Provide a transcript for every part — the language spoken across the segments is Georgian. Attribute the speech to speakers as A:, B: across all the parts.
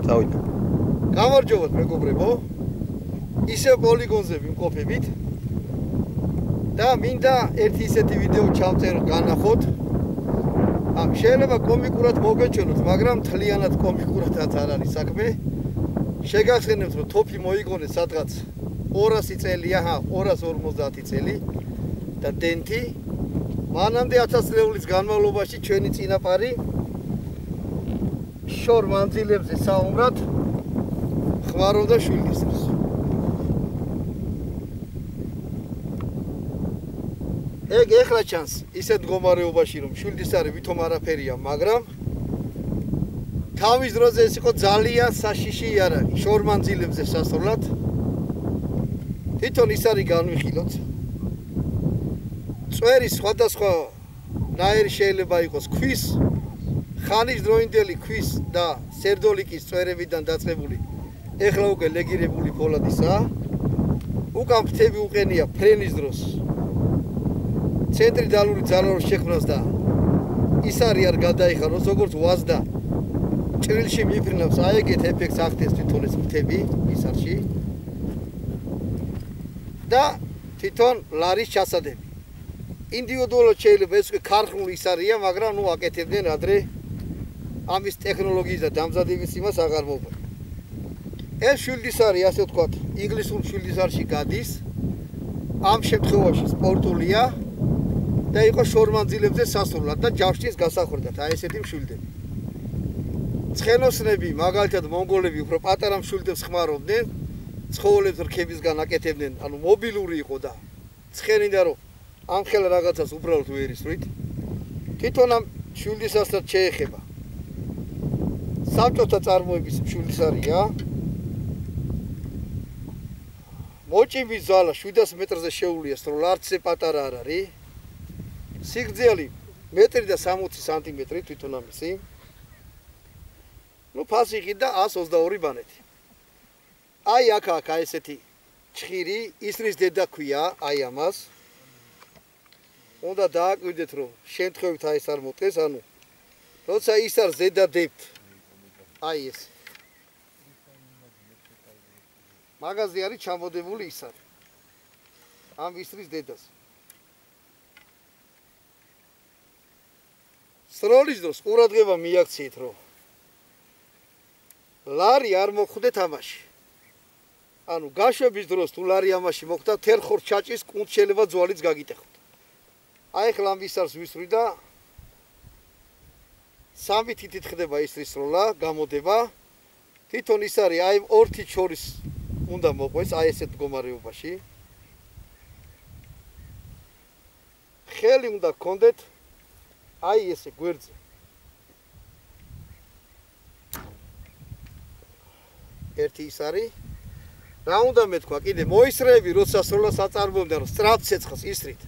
A: წავიდა.
B: გამარჯობათ მეგობრებო. ისე პოლიგონზე ვიმყოფებით. და მინდა ერთი ისეთი ვიდეო ჩავწერო განახოთ. შეიძლება კომიკურად მოგეჩვენოთ, მაგრამ თლიანად კომიკურადაც არ არის საქმე. შეგახსენებთ, რომ თოფი მოიგონეს სადღაც 200 წელია, 250 წელი და დენტი მანამდე 1000 წლეულის განმავლობაში ჩვენი წინაპარი შორ მანძილებზე საუბრად ხმარობდა შვილისებს. ეგ ეხლა ჩანს ისეთ მდგომარეობაში, რომ შვილდისარი ვითომ არაფერია, მაგრამ თავის დროზე ეს იყო ძალიან საშიში იარაღი შორ მანძილებზე სასრულად. თვითონ ის არის განვიხილოთ. წვერის სხვადასხვა ნაირი შეიძლება იყოს ქვის, ხანის დროინდელი ქვის და სერდოლიკის წვერებიდან დაწყებული. ეხლა უკვე ლეგირებული ფოლადისაა. უკან ფრთები უყენია ფრენის დროს. ცენტრიდალური ძალაობის შექმნას და ის არის არ გადაიხაროს, როგორც ვაზდა ჭრილში მიფრინავს, აი ეგეთ ეფექტს ახდენს თვითონ ეს ფრთები ისარში. და თვითონ ლარის ჩასადები. ინდივიდუალურად შეიძლება ეს ქარხნული ის არია, მაგრამ ნუ აკეთებდნენ ადრე ამის ტექნოლოგიის და დამზადების იმას აღარ მოყვება. ეს შვილდისარი, ასე ვთქვათ, ინგლისურ შვილდისარში გადის. ამ შემთხვევაში სპორტულია და იყო შორმანძილებზე სასრულად და ჯავშნის გასახვედრად, აი ესეთი მშვილდები. ცხენოსნები, მაგალითად მონღოლები უფრო პატარა მშვილდებს ხმარობდნენ, ცხოველებს რქებისგან აკეთებდნენ, ანუ მობილური იყო და ცხენიდა რომ ამ ხელა რაღაცას უბრალოდ ვერისვრით. თვითონ ამ შვილდისასაც შეეხება. საბჭოთა წარმოების შვილდისარია. მოჭიბის ზალა 700 მეტრზე შეუულია სრულ, არც ზე პატარა არ არის. სიგრძელი 1 და 60 სანტიმეტრი თვითონ ამისი. ნუ ფასი და 122 ბანეთი. აი აქ ესეთი ჩხირი, ისრის დედა ქვია, აი ამას. უნდა დააკვირდეთ, რომ შემთხვევით აი ეს არ მოწეს, ანუ როცა ის არ ზედადებთ. აი ეს. მაღაზი არის ჩამოდებული ის არის. ამ ისრის დედას. სროლის დროს ყურადღება მიაქციეთ, რომ ლარი არ მოხვდეთ ამაში. ანუ გაშვების დროს თუ ლარი ამაში მოხვდა, თერხორ ჩაჭის კუნთ შეიძლება ძვალიც გაგიტეხოთ. აი ახლა ამ ისარს ვისვრი და 3 თითით ხდება ისრის სროლა, გამოდება. თვითონ ის არის აი 2 თით შორის უნდა მოყვეს, აი ესეთ მდგომარეობაში. ხელი უნდა გქონდეთ აი ესე გვერდზე. ერთი ის არის. რა უნდა მეთქვა კიდე მოისრები, როცა სროლას აწარმოებდნენ, რომ სწრაფ ცეცხლს ისრით.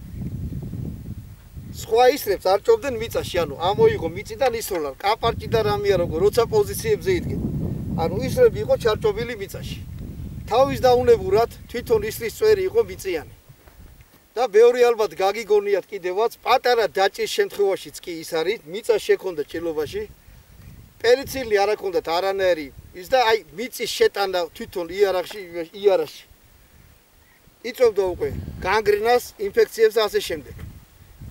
B: სხვა ისრებს არ ჭობდნენ მიწაში, ანუ ამოიღო მიწიდან ისროლა, კაპარჭი და რამეა როგორ, როცა პოზიციებზე იდგენ. ანუ ისრები იყო ჩარჭობილი მიწაში. თავის დაუნებურად თვითონ ისრის წვერი იყო მიწიანი. და ბევრი ალბათ გაგიგონიათ კიდევაც, პატარა დაჭის შემთხვევაშიც კი ის არის, მიწა შექონდა ჭრილობაში. პერიცილი არ აქონდათ არანაირი ის და აი მიწის შეტანა თვითონ იარაღში. იწვევდა უკვე განგრენას, ინფექციებს და ასე შემდეგ.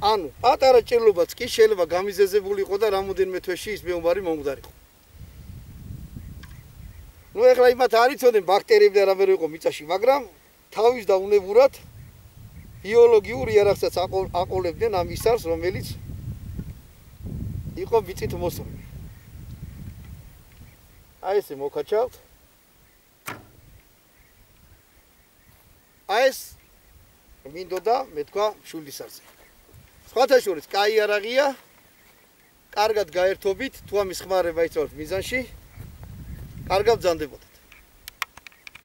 B: ანუ პატარა ჭრილობაც კი შეიძლება გამიზეზებული იყო და რამოდენიმე თვეში ის მეომარი მომკვდარიყო. ნუ ეხლა იმათ არ იცოდნენ ბაქტერიები და რამე იყო მიწაში, მაგრამ თავის დაუნებურად ბიოლოგიურ იარაღსაც აყოლებდნენ ამ ისარს, რომელიც იყო მიწით მოსრული. აი ესე მოკაჩავთ. აი ეს მინდოდა მეთქვა შვილდისარზე. სხვათა შორის კაი იარაღია, კარგად გაერთობით, თუ ამის ხმარება იცავთ მიზანში, კარგად ბრძანდებოდა.